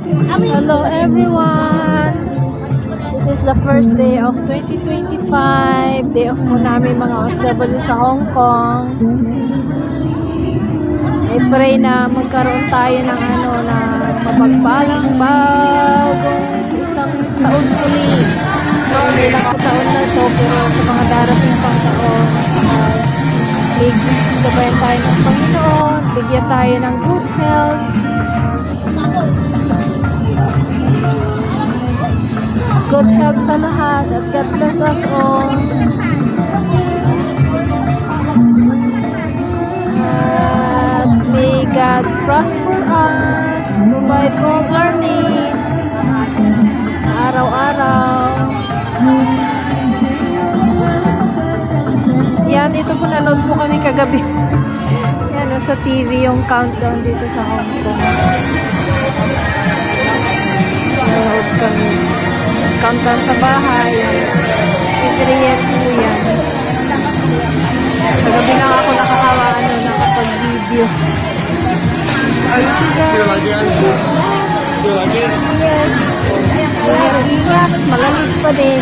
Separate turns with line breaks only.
Hello everyone! This is the first day of 2025. Day off po namin mga OFW sa Hong Kong. I pray na magkaroon tayo ng na mapagpalang bagong isang taon muli. Hindi lang ang taon na ito, pero sa mga darating pang taon, gabayan tayo ng Panginoon, bigyan tayo ng good health. Good health sa lahat at God bless us all. At may God prosper us, provide all our needs sa araw-araw. Yan, ito po nanood po kami kagabi. Yan sa TV yung countdown dito sa Hong Kong. Nanood kami. Countdown sa bahay. Ingredients po yan. Kagabi lang ako nakapag-video.
Feel like it? Feel like it?
Yes. Ingat, malamig pa din.